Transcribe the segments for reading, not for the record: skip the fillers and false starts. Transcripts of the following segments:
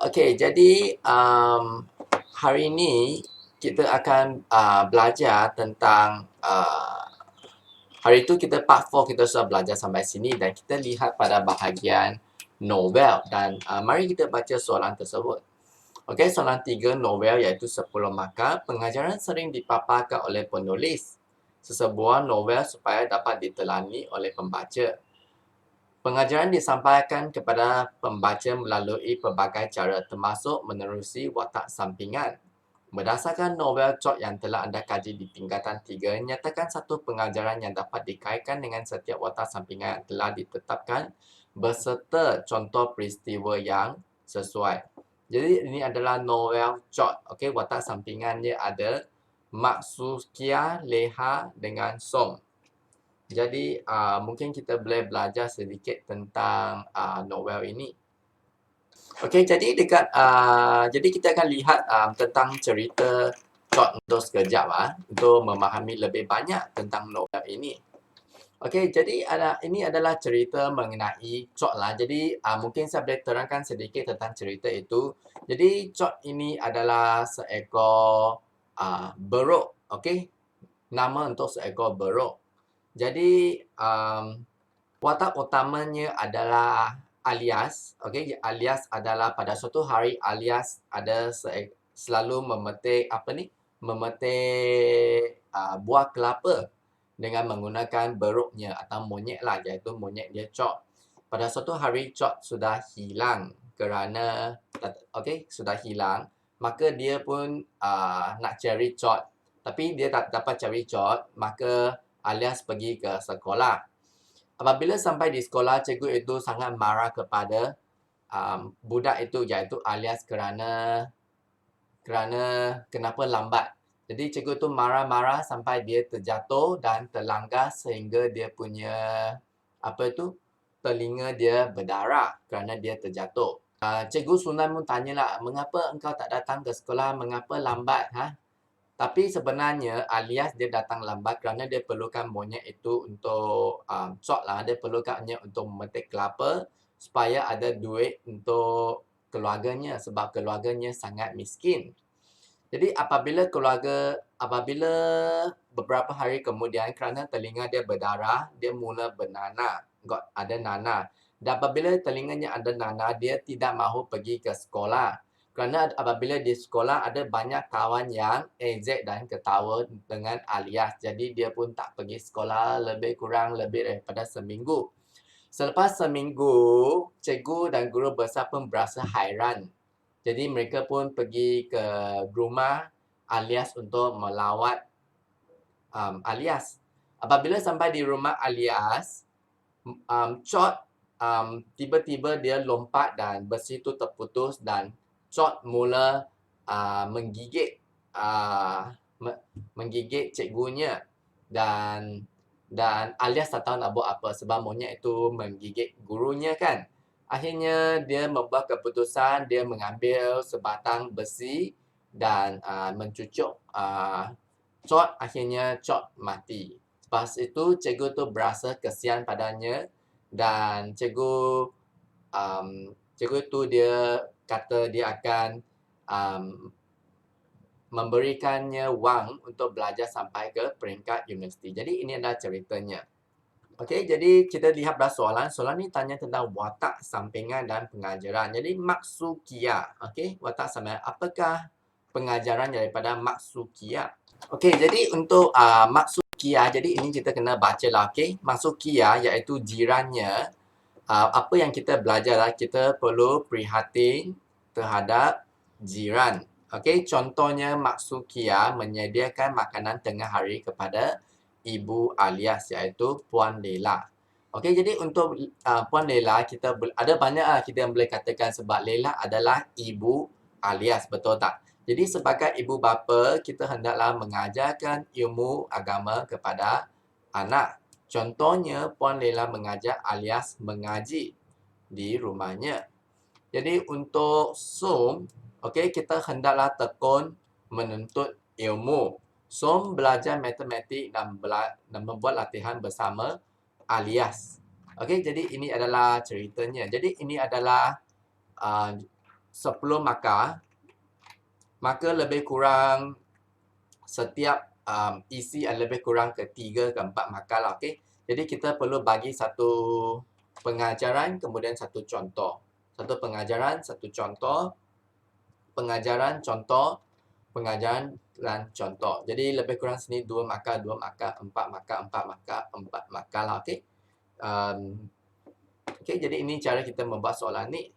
Okey, jadi hari ini kita akan belajar tentang hari itu kita part 4 kita sudah belajar sampai sini dan kita lihat pada bahagian novel dan mari kita baca soalan tersebut. Okey, soalan 3 novel iaitu 10 markah. Pengajaran sering dipaparkan oleh penulis sesebuah novel supaya dapat ditelani oleh pembaca. Pengajaran disampaikan kepada pembaca melalui pelbagai cara termasuk menerusi watak sampingan. Berdasarkan novel Chot yang telah anda kaji di tingkatan 3, nyatakan satu pengajaran yang dapat dikaitkan dengan setiap watak sampingan yang telah ditetapkan beserta contoh peristiwa yang sesuai. Jadi ini adalah novel Chot. Okey, watak sampingannya ada Mak Sukia, Leha dengan Som. Jadi mungkin kita boleh belajar sedikit tentang novel ini. Okey, jadi jadi kita akan lihat tentang cerita Chot untuk sekejap untuk memahami lebih banyak tentang novel ini. Okey, jadi ini adalah cerita mengenai Chot lah. Jadi mungkin saya boleh terangkan sedikit tentang cerita itu. Jadi Chot ini adalah seekor beruk. Okey, nama untuk seekor beruk. Jadi watak utamanya adalah Alias. Okey, Alias adalah pada suatu hari Alias ada selalu memetik buah kelapa dengan menggunakan beruknya atau monyet lah, iaitu monyet dia Chot. Pada suatu hari Chot sudah hilang kerana sudah hilang, maka dia pun nak cari Chot. Tapi dia tak dapat cari Chot, maka Alias pergi ke sekolah. Apabila sampai di sekolah, cikgu itu sangat marah kepada budak itu iaitu Alias kerana kenapa lambat. Jadi cikgu itu marah-marah sampai dia terjatuh dan terlanggar sehingga dia punya telinga dia berdarah kerana dia terjatuh. Cikgu Sunan pun tanyalah, mengapa engkau tak datang ke sekolah, mengapa lambat? Tapi sebenarnya Alias dia datang lambat kerana dia perlukan monyet itu untuk Chot lah. Dia perlukannya untuk memetik kelapa supaya ada duit untuk keluarganya sebab keluarganya sangat miskin. Jadi apabila beberapa hari kemudian kerana telinga dia berdarah, dia mula bernanah. Ada nanah. Dan apabila telinganya ada nanah, dia tidak mahu pergi ke sekolah. Kerana apabila di sekolah ada banyak kawan yang ejek dan ketawa dengan Alias. Jadi dia pun tak pergi sekolah lebih daripada seminggu. Selepas seminggu, cikgu dan guru besar pun berasa hairan. Jadi mereka pun pergi ke rumah Alias untuk melawat Alias. Apabila sampai di rumah Alias, Chot tiba-tiba dia lompat dan besi itu terputus dan Chot mula menggigit cikgunya dan Alias tak tahu nak buat apa sebab monyet itu menggigit gurunya kan. Akhirnya dia membuat keputusan, dia mengambil sebatang besi dan mencucuk Chot. Akhirnya Chot mati. Lepas itu cikgu tu berasa kesian padanya dan cikgu tu dia kata dia akan memberikannya wang untuk belajar sampai ke peringkat universiti. Jadi ini adalah ceritanya. Okey, jadi kita lihat pada soalan. Soalan ni tanya tentang watak sampingan dan pengajaran. Jadi Maksukia. Okey, watak sampingan. Apakah pengajaran daripada Maksukia? Okey, jadi untuk Maksukia, jadi ini kita kena baca lah. Okey, Maksukia iaitu jirannya. Apa yang kita belajar lah, kita perlu prihatin terhadap jiran. Okey, contohnya Maksukia menyediakan makanan tengah hari kepada Ibu Alias iaitu Puan Lela. Okey, jadi untuk Puan Lela kita ada banyak kita yang boleh katakan sebab Lela adalah Ibu Alias, betul tak? Jadi sebagai ibu bapa, kita hendaklah mengajarkan ilmu agama kepada anak. Contohnya, Puan Lela mengajak Alias mengaji di rumahnya. Jadi untuk Som, okey, kita hendaklah tekun menuntut ilmu. Som belajar matematik dan membuat latihan bersama Alias. Okey, jadi ini adalah ceritanya. Jadi ini adalah 10 markah, maka lebih kurang setiap isi lebih kurang ke 3 ke 4 markah lah, okey. Jadi kita perlu bagi satu pengajaran kemudian satu contoh. Satu pengajaran, satu contoh, pengajaran, contoh, pengajaran dan contoh. Jadi lebih kurang sini 2 markah, 2 markah, 4 markah, 4 markah, 4 markah lah, okey. Okey, jadi ini cara kita membuat soalan ni.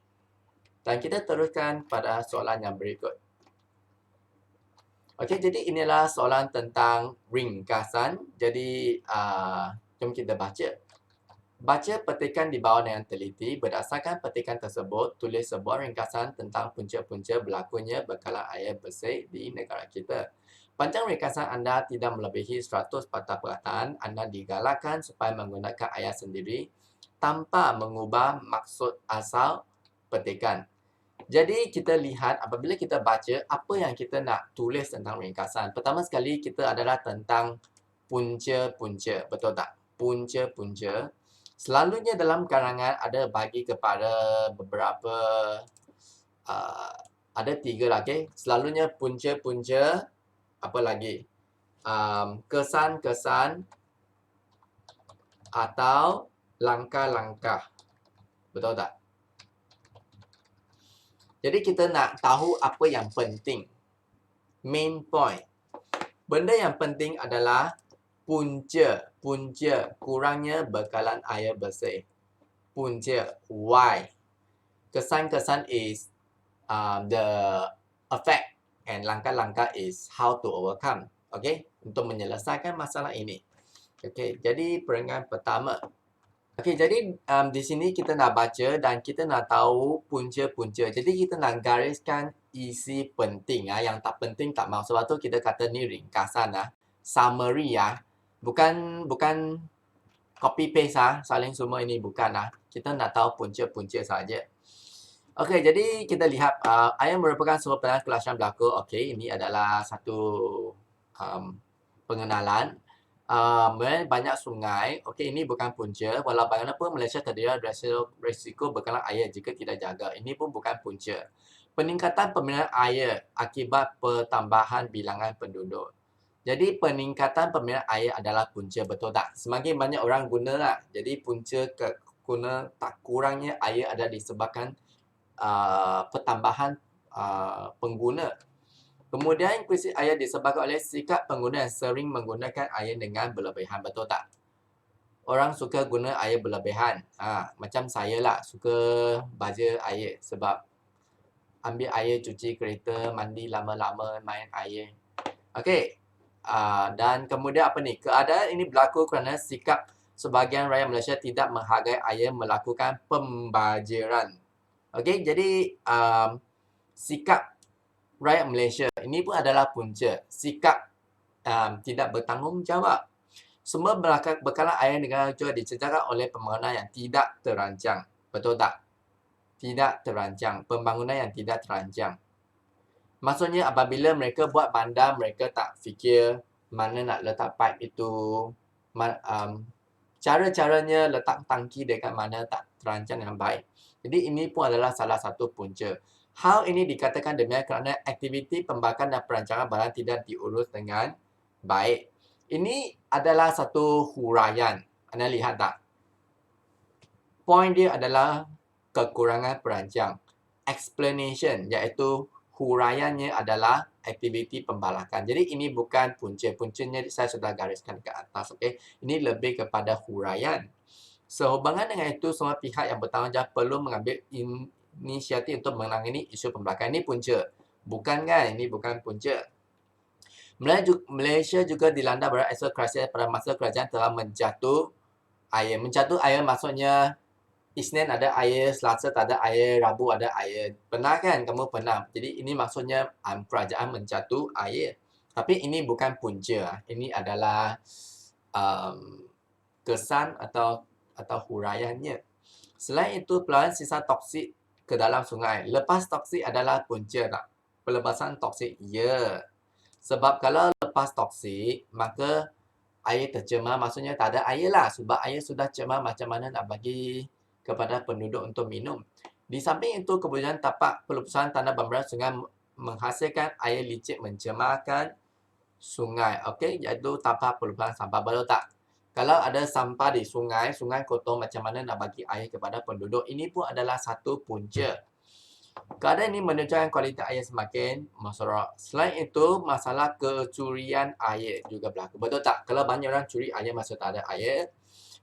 Dan kita teruskan pada soalan yang berikut. Okey, jadi inilah soalan tentang ringkasan. Jadi, jom kita baca. Baca petikan di bawah dengan teliti. Berdasarkan petikan tersebut, tulis sebuah ringkasan tentang punca-punca berlakunya bekalan air bersih di negara kita. Panjang ringkasan anda tidak melebihi 100 patah perkataan. Anda digalakkan supaya menggunakan ayat sendiri tanpa mengubah maksud asal petikan. Jadi kita lihat apabila kita baca apa yang kita nak tulis tentang ringkasan. Pertama sekali kita adalah tentang punca-punca. Betul tak? Punca-punca. Selalunya dalam karangan ada bagi kepada beberapa ada 3 lah, okay? Selalunya punca-punca, apa lagi? Kesan-kesan atau langkah-langkah. Betul tak? Jadi kita nak tahu apa yang penting. Main point. Benda yang penting adalah punca. Punca. Kurangnya bekalan air bersih. Punca. Why? Kesan-kesan is the effect. And langkah-langkah is how to overcome. Okay? Untuk menyelesaikan masalah ini. Okay. Jadi peringkat pertama. Okey, jadi di sini kita nak baca dan kita nak tahu punca-punca. Jadi kita nak gariskan isi penting. Yang tak penting tak mahu. Sebab tu kita kata ni ringkasan. Summary. Bukan copy paste. Saling semua ini bukan. Kita nak tahu punca-punca saja. Okey, jadi kita lihat. Ayat merupakan sebuah pelajaran kelasian berlaku. Okey, ini adalah satu pengenalan. Banyak sungai. Okey, ini bukan punca. Walau bagaimanapun Malaysia terdapat risiko bekalan air jika tidak jaga. Ini pun bukan punca. Peningkatan peminat air akibat pertambahan bilangan penduduk. Jadi peningkatan peminat air adalah punca, betul tak? Semakin banyak orang guna lah. Jadi punca guna tak kurangnya air adalah disebabkan pertambahan pengguna. Kemudian krisis air disebabkan oleh sikap pengguna yang sering menggunakan air dengan berlebihan. Betul tak? Orang suka guna air berlebihan. Macam saya lah. Suka baja air. Sebab ambil air, cuci kereta, mandi lama-lama, main air. Okey. Dan kemudian apa ni? Keadaan ini berlaku kerana sikap sebahagian rakyat Malaysia tidak menghargai air melakukan pembajiran. Okey. Jadi sikap rakyat Malaysia ini pun adalah punca. Sikap tidak bertanggungjawab. Semua bekalan air negara juga diciptakan oleh pembangunan yang tidak terancang. Betul tak? Tidak terancang. Pembangunan yang tidak terancang. Maksudnya apabila mereka buat bandar, mereka tak fikir mana nak letak pipe itu. Cara-caranya letak tangki dekat mana tak terancang dengan baik. Jadi ini pun adalah salah satu punca. Hal ini dikatakan demikian kerana aktiviti pembakaran dan perancangan barang tidak diurus dengan baik. Ini adalah satu huraian. Anda lihat tak? Point dia adalah kekurangan perancang. Explanation iaitu huraiannya adalah aktiviti pembalakan. Jadi ini bukan punca. Puncanya saya sudah gariskan ke atas. Okay? Ini lebih kepada huraian. Sehubungan dengan itu, semua pihak yang bertanggungjawab perlu mengambil inisiatif untuk menangani isu pembalakan. Ini punca. Bukan kan? Ini bukan punca. Malaysia juga dilanda beberapa isu krisis pada masa kerajaan telah menjatuh air. Menjatuh air maksudnya Isnin ada air, Selasa tak ada air, Rabu ada air. Pernah kan? Kamu pernah. Jadi ini maksudnya kerajaan menjatuh air. Tapi ini bukan punca. Ini adalah kesan atau huraiannya. Selain itu, pelaburan sisa toksik ke dalam sungai. Lepas toksik adalah punca tak? Pelepasan toksik, ya. Sebab kalau lepas toksik, maka air tercemar, maksudnya tak ada air lah. Sebab air sudah cemar, macam mana nak bagi kepada penduduk untuk minum. Di samping itu, kemudian tapak pelupusan tanah pemberan sungai menghasilkan air licin mencemarkan sungai. Okey, iaitu tapak pelupusan sampah. Betul tak? Kalau ada sampah di sungai, sungai kotor, macam mana nak bagi air kepada penduduk? Ini pun adalah satu punca. Keadaan ini menunjukkan kualiti air semakin mesorot. Selain itu, masalah kecurian air juga berlaku. Betul tak? Kalau banyak orang curi air masa tak ada air,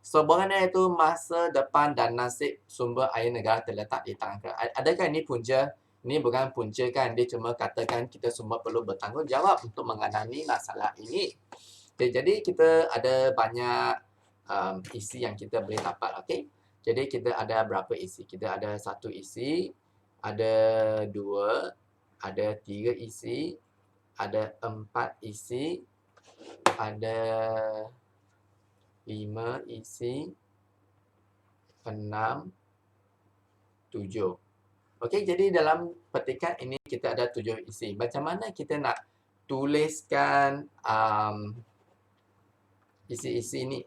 sebenarnya itu masa depan dan nasib sumber air negara terletak di tangan kerajaan. Adakah ini punca? Ini bukan punca kan? Dia cuma katakan kita semua perlu bertanggungjawab untuk mengenali masalah ini. Okay, jadi kita ada banyak isi yang kita boleh dapat. Okay? Jadi kita ada berapa isi? Kita ada 1 isi, ada 2, ada 3 isi, ada 4 isi, ada 5 isi, 6, 7. Okey, jadi dalam petikan ini kita ada 7 isi. Macam mana kita nak tuliskan isi-isi ni?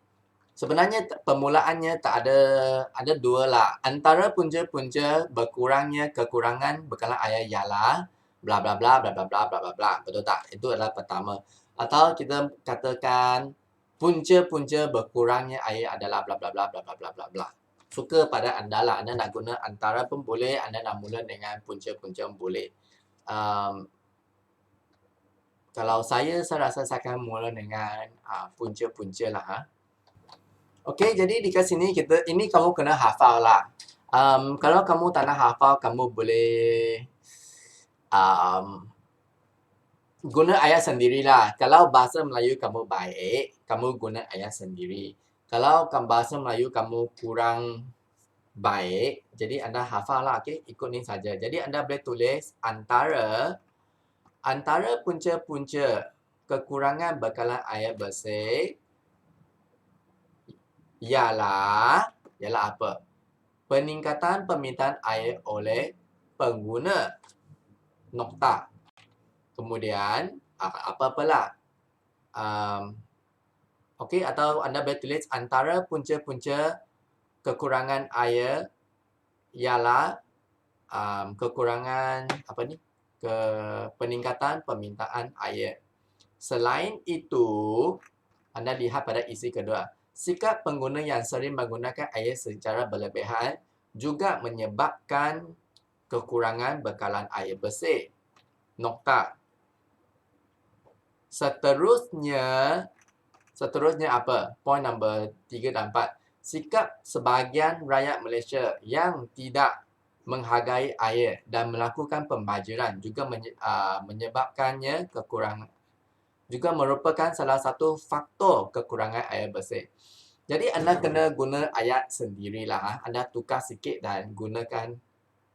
Sebenarnya permulaannya tak ada 2 lah. Antara punca-punca berkurangnya kekurangan bekalan air ialah bla bla bla bla bla bla bla bla bla. Betul tak? Itu adalah pertama. Atau kita katakan punca-punca berkurangnya air adalah bla bla bla bla bla bla bla bla. Suka pada anda lah. Anda nak guna antara pun boleh. Anda nak mula dengan punca-punca boleh. Kalau saya rasa saya akan mula dengan punca-punca lah. Okey, jadi di kat sini ini kamu kena hafal lah. Kalau kamu tak nak hafal, kamu boleh guna ayat sendirilah. Kalau bahasa Melayu kamu baik, kamu guna ayat sendiri. Kalau bahasa Melayu kamu kurang baik, jadi anda hafal lah. Okay? Ikut ni saja. Jadi anda boleh tulis antara punca-punca kekurangan bekalan air bersih ialah apa? Peningkatan permintaan air oleh pengguna. Nokta. Kemudian, apa-apalah. Okey, atau anda boleh tulis antara punca-punca kekurangan air ialah kekurangan peningkatan permintaan air. Selain itu, anda lihat pada isi kedua. Sikap pengguna yang sering menggunakan air secara berlebihan juga menyebabkan kekurangan bekalan air bersih. Nokta. Seterusnya apa? Poin nombor 3 dan 4. Sikap sebahagian rakyat Malaysia yang tidak menghargai air dan melakukan pembajiran juga menyebabkannya kekurangan. Juga merupakan salah satu faktor kekurangan air bersih. Jadi anda kena guna ayat sendirilah. Anda tukar sikit dan gunakan.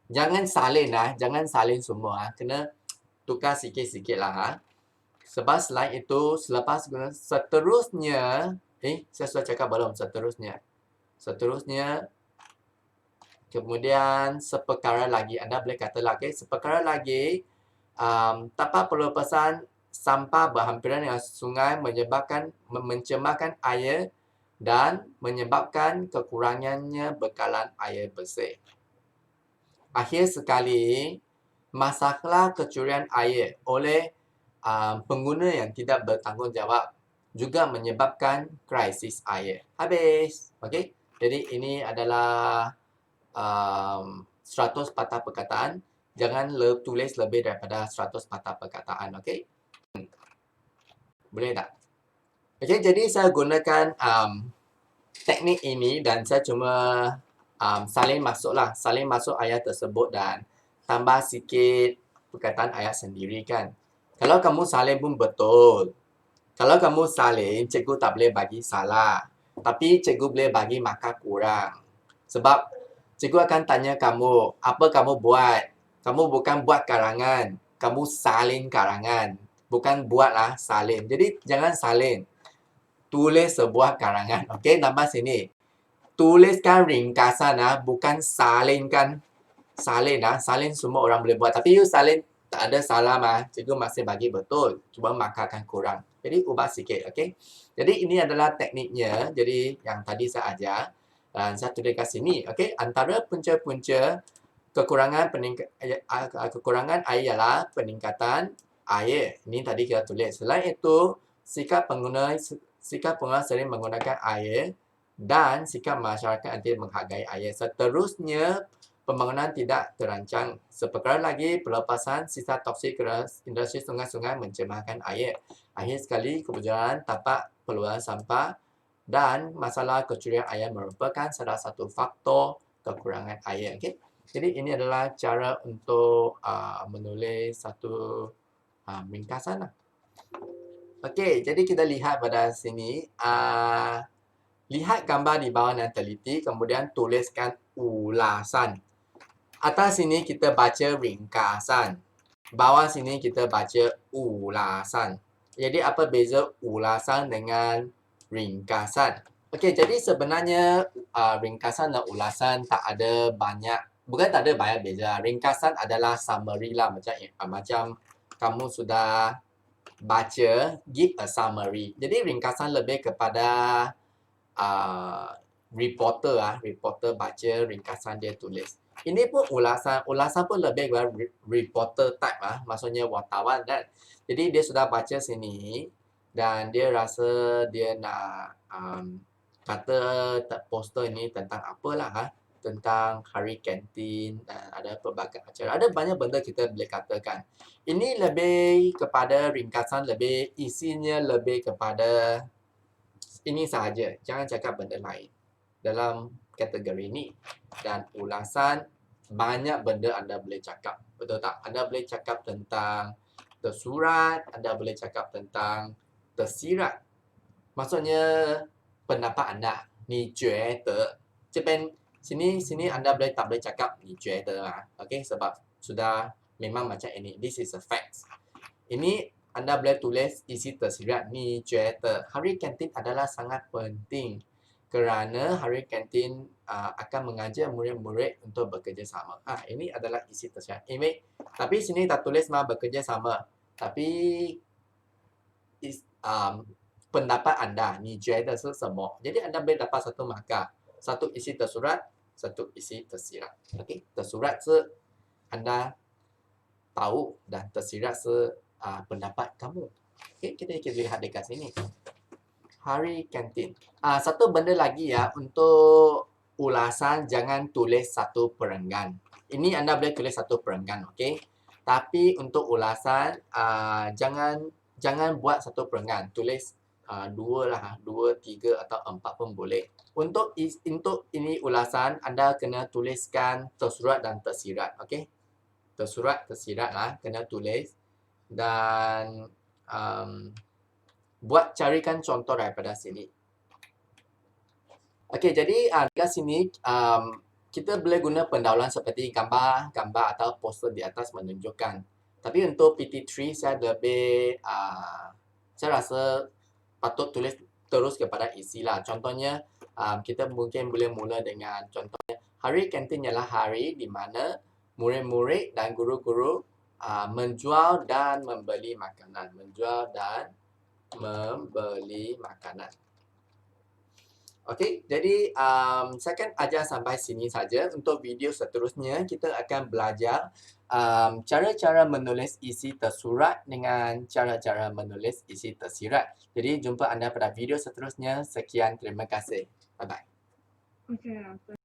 Jangan salin lah. Jangan salin semua. Kena tukar sikit-sikit lah. Sebab selain itu, selepas guna seterusnya. Saya sudah cakap belum seterusnya. Seterusnya. Kemudian seperkara lagi. Anda boleh kata lagi. Seperkara lagi. Tapak pelupasan sampah berhampiran dengan sungai mencemarkan air dan menyebabkan kekurangannya bekalan air bersih. Akhir sekali, masalah kecurian air oleh pengguna yang tidak bertanggungjawab juga menyebabkan krisis air. Habis. Okey. Jadi ini adalah 100 patah perkataan. Jangan tulis lebih daripada 100 patah perkataan. Okey. Boleh tak? Okey, jadi saya gunakan teknik ini dan saya cuma salin masuk ayat tersebut dan tambah sikit perkataan ayat sendiri kan. Kalau kamu salin pun betul. Kalau kamu salin, cikgu tak boleh bagi salah. Tapi cikgu boleh bagi markah kurang. Sebab cikgu akan tanya kamu, apa kamu buat? Kamu bukan buat karangan. Kamu salin karangan. Bukan buatlah, salin. Jadi jangan salin. Tulis sebuah karangan. Okey, tambah sini. Tuliskan ringkasan bukan salinkan. Salin salin semua orang boleh buat. Tapi you salin tak ada salah Cikgu masih bagi betul. Cuma markahkan kurang. Jadi ubah sikit, okey. Jadi ini adalah tekniknya. Jadi yang tadi saya ajar dan saya tulis kat sini, okey. Antara punca-punca kekurangan air ialah peningkatan air. Ini tadi kita tulis. Selain itu, sikap pengguna sering menggunakan air dan sikap masyarakat adil menghargai air. Seterusnya, pembangunan tidak terancang. Seperkara lagi, pelepasan sisa toksik ke industri sungai-sungai mencemarkan air. Akhir sekali, keberjalanan tapak peluang sampah dan masalah kecurian air merupakan salah satu faktor kekurangan air. Okay? Jadi ini adalah cara untuk menulis satu ringkasan. Okey, jadi kita lihat pada sini. Lihat gambar di bawah dan teliti, kemudian tuliskan ulasan. Atas sini kita baca ringkasan. Bawah sini kita baca ulasan. Jadi apa beza ulasan dengan ringkasan? Okey, jadi sebenarnya ringkasan dan ulasan tak ada banyak, bukan tak ada banyak beza. Ringkasan adalah summary lah, macam kamu sudah baca, give a summary. Jadi ringkasan lebih kepada reporter baca ringkasan dia tulis. Ini pun ulasan pun lebih kepada reporter type maksudnya wartawan kan. Jadi dia sudah baca sini dan dia rasa dia nak kata poster ini tentang apalah tentang hari kantin dan ada pelbagai acara. Ada banyak benda kita boleh katakan. Ini lebih kepada ringkasan, lebih isinya lebih kepada ini sahaja. Jangan cakap benda lain dalam kategori ini. Dan ulasan, banyak benda anda boleh cakap. Betul tak? Anda boleh cakap tentang tersurat, anda boleh cakap tentang tersirat. Maksudnya pendapat anda. Ni jue de. Sini anda tak boleh cakap ni jue de lah. Okay? Sebab sudah memang macam ini. This is a fact. Ini anda boleh tulis isi tersirat ni jue de. Hari kantin adalah sangat penting kerana hari kantin akan mengajar murid-murid untuk bekerjasama. Ini adalah isi tersirat. Tapi sini tak tulis bekerja sama. Tapi pendapat anda ni jue de是什么. Jadi anda boleh dapat satu markah. Satu isi tersurat, satu isi tersirat. Okey, tersurat anda tahu dan tersirat pendapat kamu. Okey, kita lihat dekat sini. Hari kantin. Satu benda lagi untuk ulasan jangan tulis satu perenggan. Ini anda boleh tulis satu perenggan, okey. Tapi untuk ulasan jangan buat satu perenggan. Tulis dua, tiga atau empat pun boleh. Untuk ini ulasan anda kena tuliskan tersurat dan tersirat, okey. Tersurat, tersirat kena tulis dan carikan contoh daripada sini. Okey, jadi dekat sini kita boleh guna pendahuluan seperti gambar atau poster di atas menunjukkan. Tapi untuk PT3 saya rasa patut tulis terus kepada isi lah. Contohnya kita mungkin boleh mula dengan contohnya hari kantin ialah hari di mana murid-murid dan guru-guru menjual dan membeli makanan. Okey, jadi saya akan ajar sampai sini saja. Untuk video seterusnya, kita akan belajar cara-cara menulis isi tersurat dengan cara-cara menulis isi tersirat. Jadi, jumpa anda pada video seterusnya. Sekian, terima kasih. Bye-bye. Okay.